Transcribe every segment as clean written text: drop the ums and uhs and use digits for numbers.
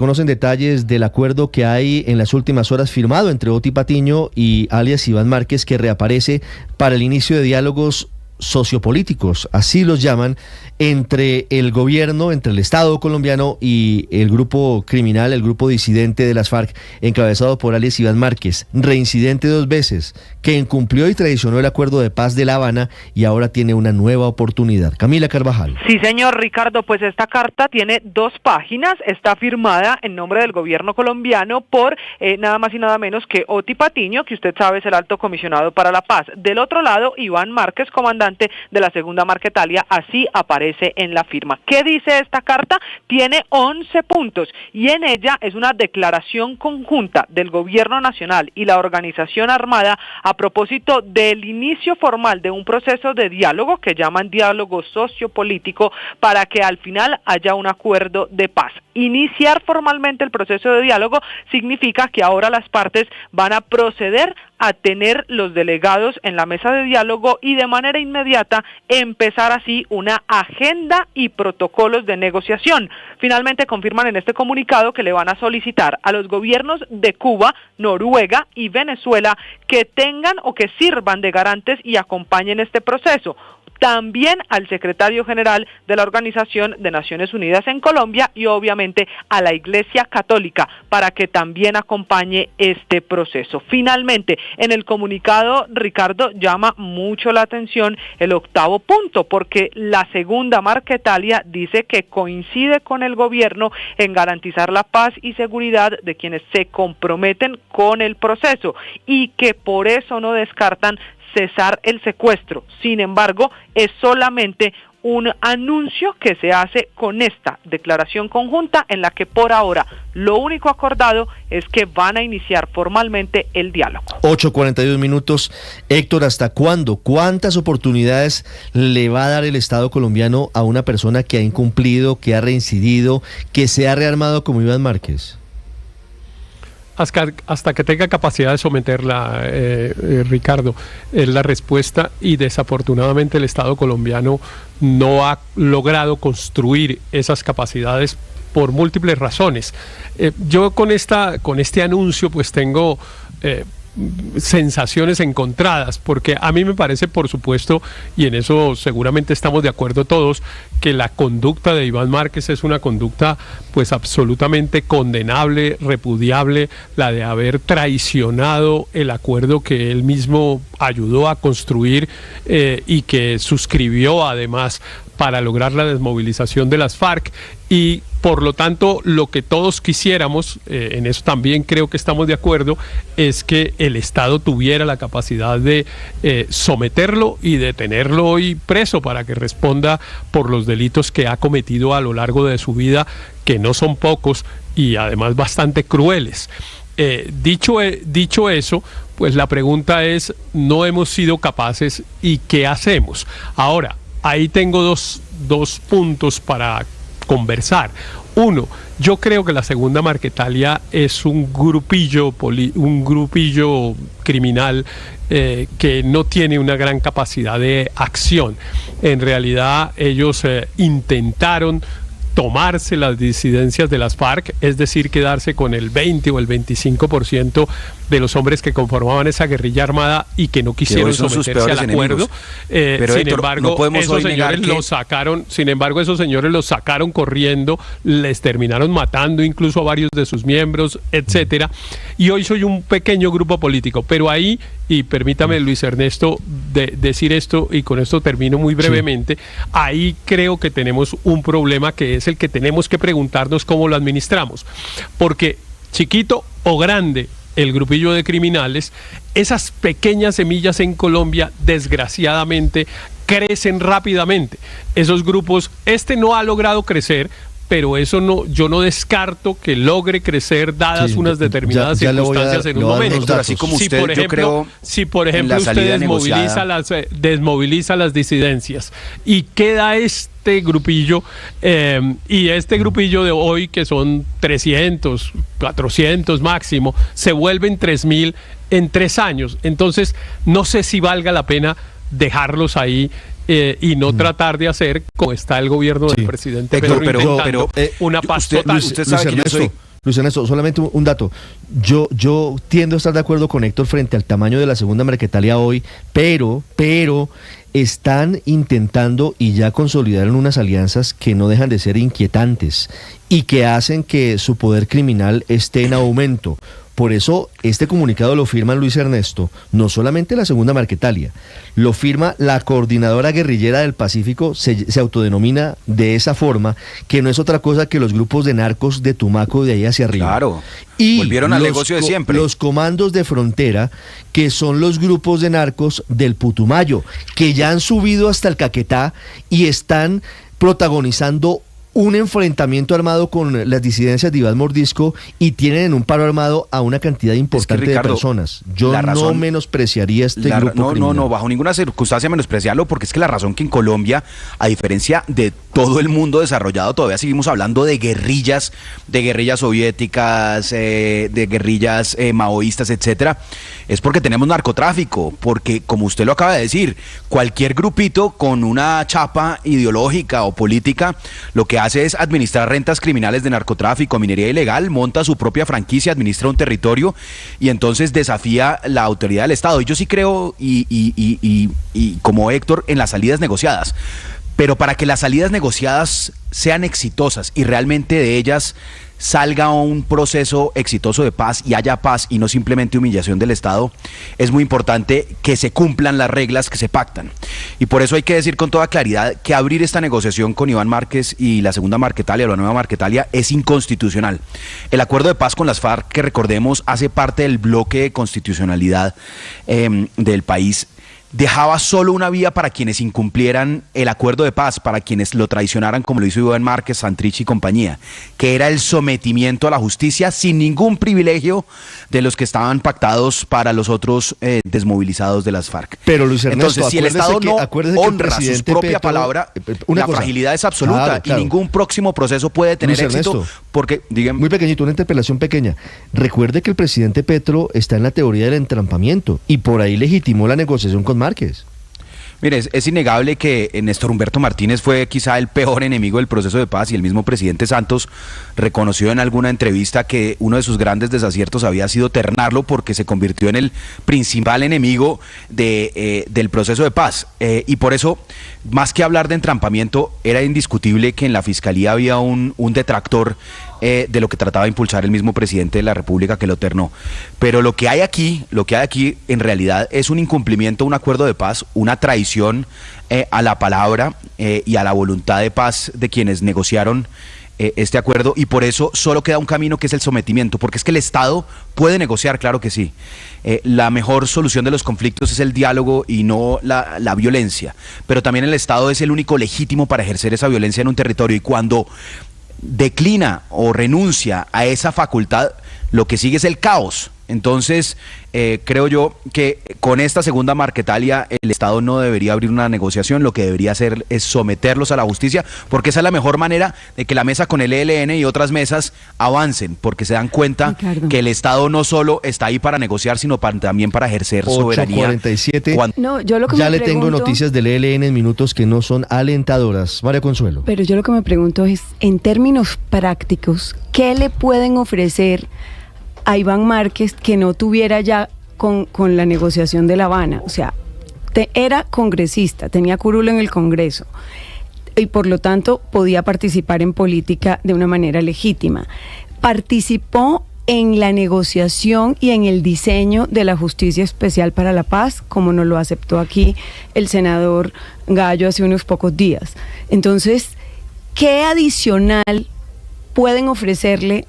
Conocen detalles del acuerdo que hay en las últimas horas firmado entre Oti Patiño y alias Iván Márquez, que reaparece para el inicio de diálogos sociopolíticos, así los llaman, entre el gobierno, entre el Estado colombiano y el grupo criminal, el grupo disidente de las FARC, encabezado por alias Iván Márquez, reincidente 2 veces, que incumplió y traicionó el acuerdo de paz de La Habana y ahora tiene una nueva oportunidad. Camila Carvajal. Sí, señor Ricardo, pues esta carta tiene 2 páginas, está firmada en nombre del gobierno colombiano por nada más y nada menos que Oti Patiño, que usted sabe es el alto comisionado para la paz. Del otro lado, Iván Márquez, comandante de la segunda Marquetalia, así aparece en la firma. ¿Qué dice esta carta? Tiene 11 puntos y en ella es una declaración conjunta del gobierno nacional y la organización armada a propósito del inicio formal de un proceso de diálogo que llaman diálogo sociopolítico para que al final haya un acuerdo de paz. Iniciar formalmente el proceso de diálogo significa que ahora las partes van a proceder a tener los delegados en la mesa de diálogo y de manera inmediata empezar así una agenda y protocolos de negociación. Finalmente confirman en este comunicado que le van a solicitar a los gobiernos de Cuba, Noruega y Venezuela que tengan o que sirvan de garantes y acompañen este proceso. También al secretario general de la Organización de Naciones Unidas en Colombia y obviamente a la Iglesia Católica para que también acompañe este proceso. Finalmente, en el comunicado, Ricardo, llama mucho la atención el 8º punto, porque la segunda Marquetalia dice que coincide con el gobierno en garantizar la paz y seguridad de quienes se comprometen con el proceso y que por eso no descartan cesar el secuestro. Sin embargo, es solamente un anuncio que se hace con esta declaración conjunta en la que por ahora lo único acordado es que van a iniciar formalmente el diálogo. 8:42 minutos. Héctor, ¿hasta cuándo? ¿Cuántas oportunidades le va a dar el Estado colombiano a una persona que ha incumplido, que ha reincidido, que se ha rearmado como Iván Márquez? Hasta que tenga capacidad de someterla, Ricardo, es la respuesta, y desafortunadamente el Estado colombiano no ha logrado construir esas capacidades por múltiples razones. Yo con este anuncio pues tengo sensaciones encontradas, porque a mí me parece, por supuesto, y en eso seguramente estamos de acuerdo todos, que la conducta de Iván Márquez es una conducta pues absolutamente condenable, repudiable, la de haber traicionado el acuerdo que él mismo ayudó a construir y que suscribió además para lograr la desmovilización de las FARC, y por lo tanto lo que todos quisiéramos, en eso también creo que estamos de acuerdo, es que el Estado tuviera la capacidad de someterlo y de tenerlo hoy preso para que responda por los delitos que ha cometido a lo largo de su vida, que no son pocos y además bastante crueles. Dicho eso, pues la pregunta es, no hemos sido capaces, ¿y qué hacemos? Ahora, ahí tengo dos puntos para conversar. Uno, yo creo que la segunda Marquetalia es un grupillo criminal que no tiene una gran capacidad de acción. En realidad ellos intentaron tomarse las disidencias de las FARC, es decir, quedarse con el 20 o el 25% de los hombres que conformaban esa guerrilla armada y que no quisieron someterse al acuerdo. Pero sin Héctor, embargo, no podemos esos señores los sacaron corriendo, les terminaron matando incluso a varios de sus miembros, etcétera. Y hoy soy un pequeño grupo político, pero ahí, y permítame, Luis Ernesto, decir esto, y con esto termino muy brevemente, ahí creo que tenemos un problema que es el que tenemos que preguntarnos cómo lo administramos, porque chiquito o grande el grupillo de criminales, esas pequeñas semillas en Colombia desgraciadamente crecen rápidamente. Esos grupos, no ha logrado crecer, pero eso no, yo no descarto que logre crecer dadas unas determinadas circunstancias en un momento. Así como usted, si por ejemplo usted desmoviliza las disidencias y queda este grupillo, y este grupillo de hoy, que son 300, 400 máximo, se vuelven 3.000 en 3 años. Entonces, no sé si valga la pena dejarlos ahí y no tratar de hacer como está el gobierno del presidente Petro, intentando una paz total. Usted sabe que yo soy Luis Ernesto, solamente un dato. Yo tiendo a estar de acuerdo con Héctor frente al tamaño de la segunda Marquetalia hoy, pero están intentando y ya consolidaron unas alianzas que no dejan de ser inquietantes y que hacen que su poder criminal esté en aumento. Por eso este comunicado lo firma Luis Ernesto, no solamente la segunda Marquetalia, lo firma la Coordinadora Guerrillera del Pacífico, se autodenomina de esa forma, que no es otra cosa que los grupos de narcos de Tumaco de ahí hacia arriba. Claro, y volvieron al negocio de siempre. Los comandos de frontera, que son los grupos de narcos del Putumayo, que ya han subido hasta el Caquetá y están protagonizando un enfrentamiento armado con las disidencias de Iván Mordisco y tienen en un paro armado a una cantidad importante Ricardo, de personas. Yo no menospreciaría este grupo criminal. No, bajo ninguna circunstancia menospreciarlo, porque es que la razón que en Colombia, a diferencia de todo el mundo desarrollado, todavía seguimos hablando de guerrillas soviéticas, de guerrillas maoístas, etcétera, es porque tenemos narcotráfico, porque como usted lo acaba de decir, cualquier grupito con una chapa ideológica o política, lo que hace es administrar rentas criminales de narcotráfico, minería ilegal, monta su propia franquicia, administra un territorio y entonces desafía la autoridad del Estado. Y yo sí creo, y como Héctor, en las salidas negociadas. Pero para que las salidas negociadas sean exitosas y realmente de ellas salga un proceso exitoso de paz y haya paz y no simplemente humillación del Estado, es muy importante que se cumplan las reglas que se pactan. Y por eso hay que decir con toda claridad que abrir esta negociación con Iván Márquez y la segunda Marquetalia, la nueva Marquetalia, es inconstitucional. El acuerdo de paz con las FARC, que recordemos, hace parte del bloque de constitucionalidad del país, dejaba solo una vía para quienes incumplieran el acuerdo de paz, para quienes lo traicionaran, como lo hizo Iván Márquez, Santrich y compañía, que era el sometimiento a la justicia sin ningún privilegio de los que estaban pactados para los otros desmovilizados de las FARC. Pero Luis Ernesto, entonces, si el Estado no honra su propia palabra, la fragilidad es absoluta, claro. Y ningún próximo proceso puede tener Luis éxito. Ernesto, porque, dígame, muy pequeñito, una interpelación pequeña. Recuerde que el presidente Petro está en la teoría del entrampamiento y por ahí legitimó la negociación con Márquez. Mire, es innegable que Néstor Humberto Martínez fue quizá el peor enemigo del proceso de paz y el mismo presidente Santos reconoció en alguna entrevista que uno de sus grandes desaciertos había sido ternarlo porque se convirtió en el principal enemigo del proceso de paz. Y por eso, más que hablar de entrampamiento, era indiscutible que en la Fiscalía había un detractor de lo que trataba de impulsar el mismo presidente de la República que lo ternó. Pero lo que hay aquí en realidad es un incumplimiento, un acuerdo de paz, una traición a la palabra y a la voluntad de paz de quienes negociaron este acuerdo, y por eso solo queda un camino, que es el sometimiento, porque es que el Estado puede negociar, claro que sí. La mejor solución de los conflictos es el diálogo y no la violencia, pero también el Estado es el único legítimo para ejercer esa violencia en un territorio, y cuando declina o renuncia a esa facultad, lo que sigue es el caos. Entonces, creo yo que con esta segunda Marquetalia el Estado no debería abrir una negociación, lo que debería hacer es someterlos a la justicia, porque esa es la mejor manera de que la mesa con el ELN y otras mesas avancen, porque se dan cuenta, Ricardo, que el Estado no solo está ahí para negociar, sino también para ejercer soberanía. 8:47. No, yo lo que ya le tengo noticias del ELN en minutos que no son alentadoras. María Consuelo. Pero yo lo que me pregunto es, en términos prácticos, ¿qué le pueden ofrecer a Iván Márquez que no tuviera ya con la negociación de La Habana? O sea, era congresista, tenía curul en el Congreso y por lo tanto podía participar en política de una manera legítima. Participó en la negociación y en el diseño de la Justicia Especial para la Paz, como nos lo aceptó aquí el senador Gallo hace unos pocos días. Entonces, ¿qué adicional pueden ofrecerle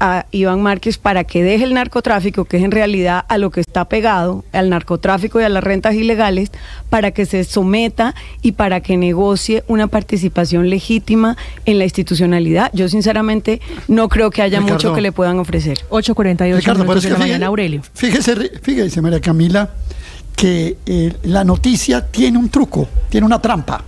a Iván Márquez para que deje el narcotráfico, que es en realidad a lo que está pegado, al narcotráfico y a las rentas ilegales, para que se someta y para que negocie una participación legítima en la institucionalidad? Yo sinceramente no creo que haya mucho que le puedan ofrecer. 8:48 minutos de la mañana, Aurelio. Fíjese, María Camila, que la noticia tiene un truco, tiene una trampa,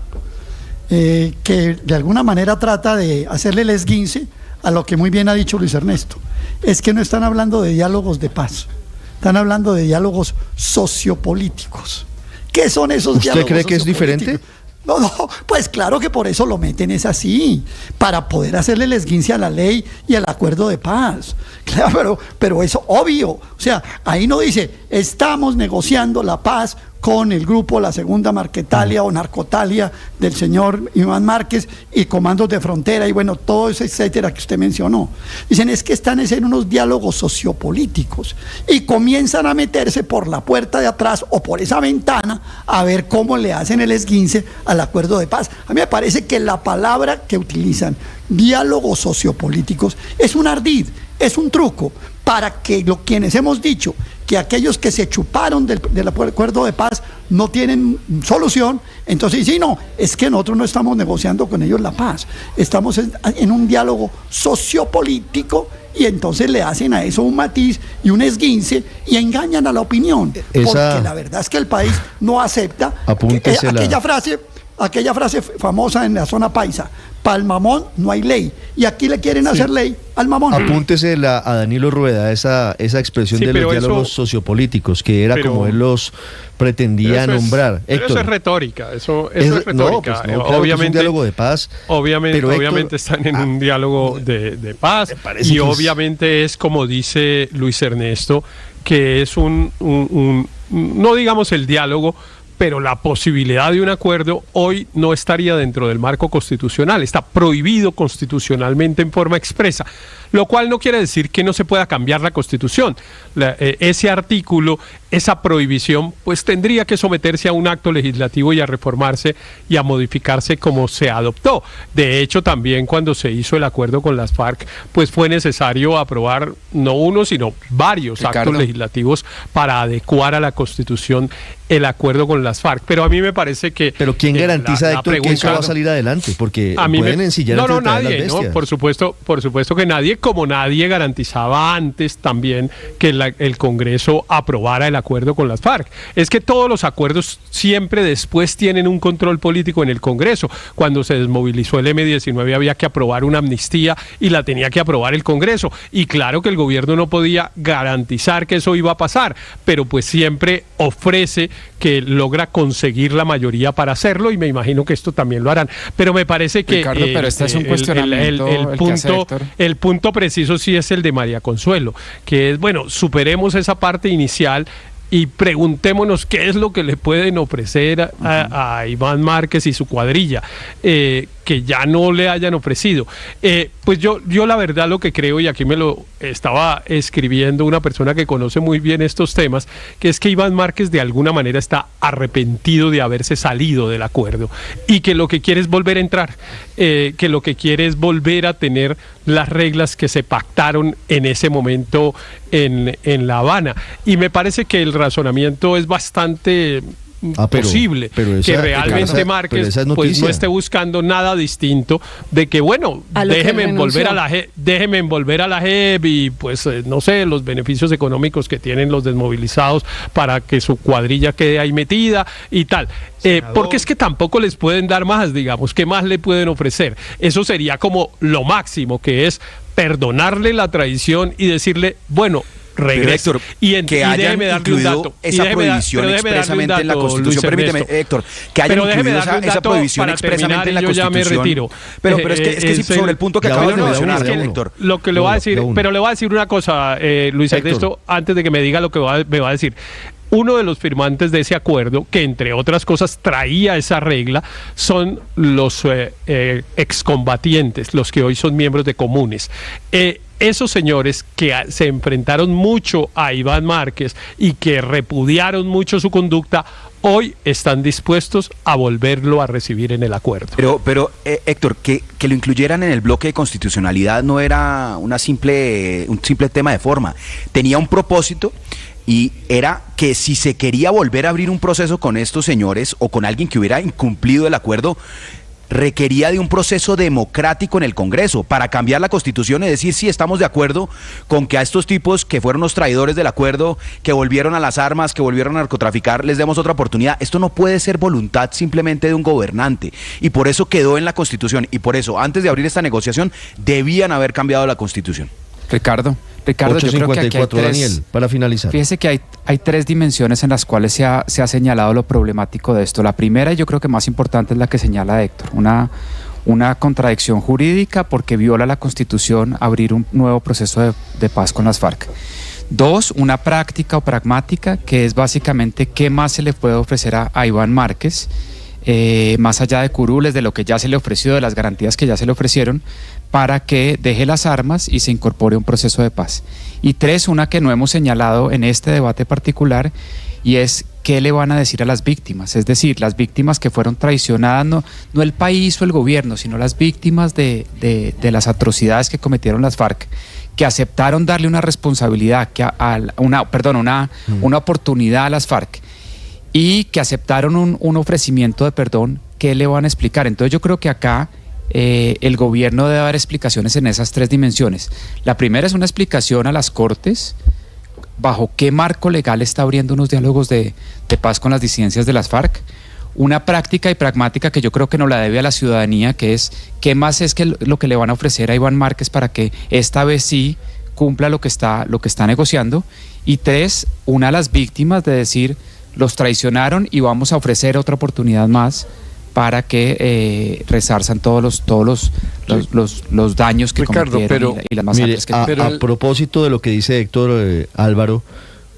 que de alguna manera trata de hacerle el esguince a lo que muy bien ha dicho Luis Ernesto. Es que no están hablando de diálogos de paz, están hablando de diálogos sociopolíticos. ¿Qué son esos diálogos? ¿Usted cree que es diferente? No, pues claro que por eso lo meten es así, para poder hacerle el esguince a la ley y al acuerdo de paz. Claro, pero es obvio. O sea, ahí no dice, estamos negociando la paz con el grupo La Segunda Marquetalia o Narcotalia del señor Iván Márquez y comandos de frontera y bueno, todo eso, etcétera, que usted mencionó. Dicen, es que están en unos diálogos sociopolíticos y comienzan a meterse por la puerta de atrás o por esa ventana a ver cómo le hacen el esguince al acuerdo de paz. A mí me parece que la palabra que utilizan, diálogos sociopolíticos, es un ardid, es un truco para que quienes hemos dicho que aquellos que se chuparon del acuerdo de paz no tienen solución, entonces sí, no, es que nosotros no estamos negociando con ellos la paz, estamos en un diálogo sociopolítico y entonces le hacen a eso un matiz y un esguince y engañan a la opinión, porque la verdad es que el país no acepta aquella frase famosa en la zona paisa, pa'l mamón no hay ley, y aquí le quieren hacer ley al mamón. Apúntese a Danilo Rueda, esa expresión de los diálogos sociopolíticos, que era como él los pretendía nombrar. Héctor, eso es retórica, eso es retórica. No, pues no, obviamente, es un diálogo de paz. Obviamente están en un diálogo de paz, y obviamente es como dice Luis Ernesto, que es no digamos el diálogo, pero la posibilidad de un acuerdo hoy no estaría dentro del marco constitucional, está prohibido constitucionalmente en forma expresa, lo cual no quiere decir que no se pueda cambiar la Constitución. Ese artículo, esa prohibición, pues tendría que someterse a un acto legislativo y a reformarse y a modificarse como se adoptó. De hecho, también cuando se hizo el acuerdo con las FARC, pues fue necesario aprobar no uno, sino varios actos legislativos para adecuar a la Constitución el acuerdo con las FARC. Pero a mí me parece que... Pero ¿quién garantiza, Héctor, que eso va a salir adelante? Porque pueden ensillar nadie, ¿no? Por supuesto que nadie, como nadie garantizaba antes también que el Congreso aprobara el acuerdo con las FARC. Es que todos los acuerdos siempre después tienen un control político en el Congreso. Cuando se desmovilizó el M-19 había que aprobar una amnistía y la tenía que aprobar el Congreso. Y claro que el gobierno no podía garantizar que eso iba a pasar, pero pues siempre ofrece que logra conseguir la mayoría para hacerlo, y me imagino que esto también lo harán. Pero me parece que Ricardo, pero este es un cuestionamiento, el punto preciso sí es el de María Consuelo, que es, bueno, superemos esa parte inicial y preguntémonos qué es lo que le pueden ofrecer a Iván Márquez y su cuadrilla, que ya no le hayan ofrecido. Pues yo la verdad lo que creo, y aquí me lo estaba escribiendo una persona que conoce muy bien estos temas, que es que Iván Márquez de alguna manera está arrepentido de haberse salido del acuerdo y que lo que quiere es volver a entrar, que lo que quiere es volver a tener las reglas que se pactaron en ese momento en La Habana. Y me parece que el razonamiento es bastante posible, que realmente Márquez pues no esté buscando nada distinto de que, bueno, déjeme envolver a la JEP y pues no sé, los beneficios económicos que tienen los desmovilizados para que su cuadrilla quede ahí metida y tal. Porque es que tampoco les pueden dar más, digamos, ¿qué más le pueden ofrecer? Eso sería como lo máximo, que es perdonarle la traición y decirle, bueno, regrese. Que hayan incluido esa prohibición expresamente en la Constitución. Permíteme, Héctor, que hayan incluido esa prohibición expresamente en la Constitución. Yo ya me retiro. Pero es que sobre el punto que acabo de mencionar, Héctor. Lo que le voy a decir, pero le voy a decir una cosa, Luis Ernesto, antes de que me diga lo que me va a decir. Uno de los firmantes de ese acuerdo, que entre otras cosas traía esa regla, son los excombatientes, los que hoy son miembros de comunes. Esos señores que se enfrentaron mucho a Iván Márquez y que repudiaron mucho su conducta, hoy están dispuestos a volverlo a recibir en el acuerdo. Pero Héctor, que lo incluyeran en el bloque de constitucionalidad no era un simple tema de forma. Tenía un propósito, y era que si se quería volver a abrir un proceso con estos señores o con alguien que hubiera incumplido el acuerdo, requería de un proceso democrático en el Congreso para cambiar la Constitución y decir sí, estamos de acuerdo con que a estos tipos que fueron los traidores del acuerdo, que volvieron a las armas, que volvieron a narcotraficar, les demos otra oportunidad. Esto no puede ser voluntad simplemente de un gobernante, y por eso quedó en la Constitución, y por eso antes de abrir esta negociación debían haber cambiado la Constitución. Ricardo, yo creo que aquí hay tres, Daniel, para finalizar. Fíjese que hay tres dimensiones en las cuales se ha señalado lo problemático de esto. La primera, y yo creo que más importante, es la que señala Héctor, una contradicción jurídica porque viola la Constitución abrir un nuevo proceso de paz con las FARC. Dos, una práctica o pragmática, que es básicamente qué más se le puede ofrecer a Iván Márquez, más allá de curules, de lo que ya se le ofreció, de las garantías que ya se le ofrecieron, para que deje las armas y se incorpore a un proceso de paz. Y tres, una que no hemos señalado en este debate particular, y es qué le van a decir a las víctimas, es decir, las víctimas que fueron traicionadas, no el país o el gobierno, sino las víctimas de las atrocidades que cometieron las FARC, que aceptaron darle una responsabilidad, una oportunidad a las FARC, y que aceptaron un ofrecimiento de perdón. ¿Qué le van a explicar? Entonces yo creo que acá el gobierno debe dar explicaciones en esas tres dimensiones. La primera es una explicación a las Cortes, bajo qué marco legal está abriendo unos diálogos de paz con las disidencias de las FARC. Una práctica y pragmática que yo creo que nos la debe a la ciudadanía, que es qué más es que lo que le van a ofrecer a Iván Márquez para que esta vez sí cumpla lo que está negociando. Y tres, una a las víctimas de decir, los traicionaron y vamos a ofrecer otra oportunidad más para que resarzan todos los daños que cometieron y las masacres que a propósito de lo que dice Héctor, Álvaro,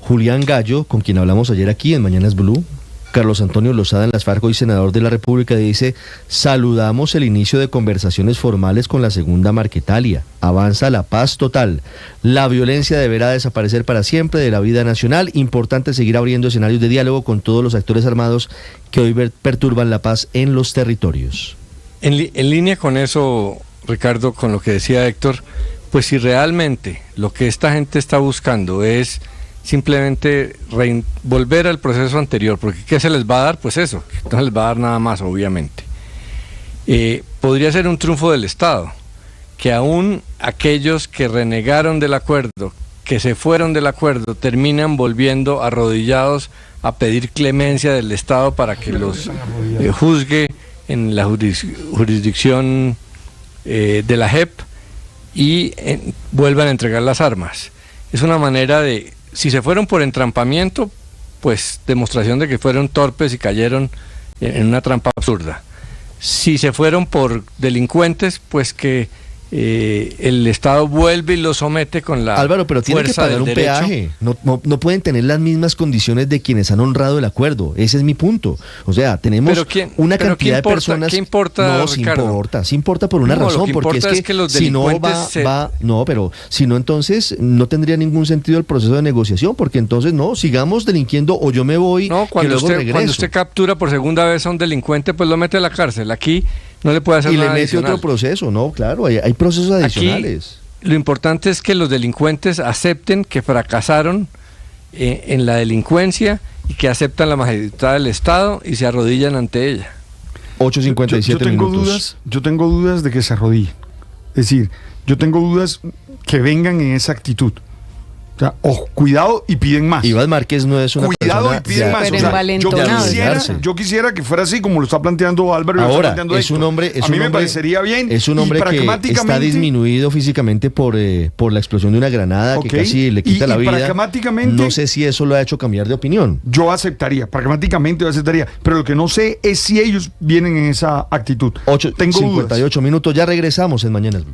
Julián Gallo, con quien hablamos ayer aquí en Mañanas Blue, Carlos Antonio Lozada en las FARC, hoy senador de la República, dice: saludamos el inicio de conversaciones formales con la segunda Marquetalia. Avanza la paz total. La violencia deberá desaparecer para siempre de la vida nacional. Importante seguir abriendo escenarios de diálogo con todos los actores armados que hoy perturban la paz en los territorios. En línea con eso, Ricardo, con lo que decía Héctor, pues si realmente lo que esta gente está buscando es simplemente volver al proceso anterior, porque ¿qué se les va a dar? Pues eso, no les va a dar nada más, obviamente. Podría ser un triunfo del Estado, que aún aquellos que renegaron del acuerdo, que se fueron del acuerdo, terminan volviendo arrodillados a pedir clemencia del Estado para que los juzgue en la jurisdicción de la JEP y vuelvan a entregar las armas. Es una manera de, si se fueron por entrampamiento, pues demostración de que fueron torpes y cayeron en una trampa absurda. Si se fueron por delincuentes, pues que el Estado vuelve y lo somete con la Álvaro, pero tienen que pagar un peaje. No pueden tener las mismas condiciones de quienes han honrado el acuerdo. Ese es mi punto. O sea, tenemos una cantidad de personas. ¿Qué importa, no, Ricardo? Sí importa por una razón, porque es que los si no pero si no, entonces no tendría ningún sentido el proceso de negociación, porque entonces no, sigamos delinquiendo o yo me voy, cuando usted captura por segunda vez a un delincuente, pues lo mete a la cárcel. Aquí no le puede hacer nada adicional. Y le mete otro proceso, no, claro, hay procesos adicionales. Aquí, lo importante es que los delincuentes acepten que fracasaron en la delincuencia y que aceptan la majestad del Estado y se arrodillan ante ella. 8:57 minutos. Yo tengo dudas de que se arrodillen. Es decir, yo tengo dudas que vengan en esa actitud. O sea, cuidado y piden más. Iván Márquez no es una cuidado persona... y piden más. O sea, yo quisiera que fuera así como lo está planteando Álvaro. Ahora, es un hombre... A mí me parecería bien. Es un hombre que está disminuido físicamente por la explosión de una granada que casi le quita la vida. Pragmáticamente... No sé si eso lo ha hecho cambiar de opinión. Yo aceptaría, pragmáticamente yo aceptaría. Pero lo que no sé es si ellos vienen en esa actitud. Tengo 58 minutos, ya regresamos en Mañanas Blue.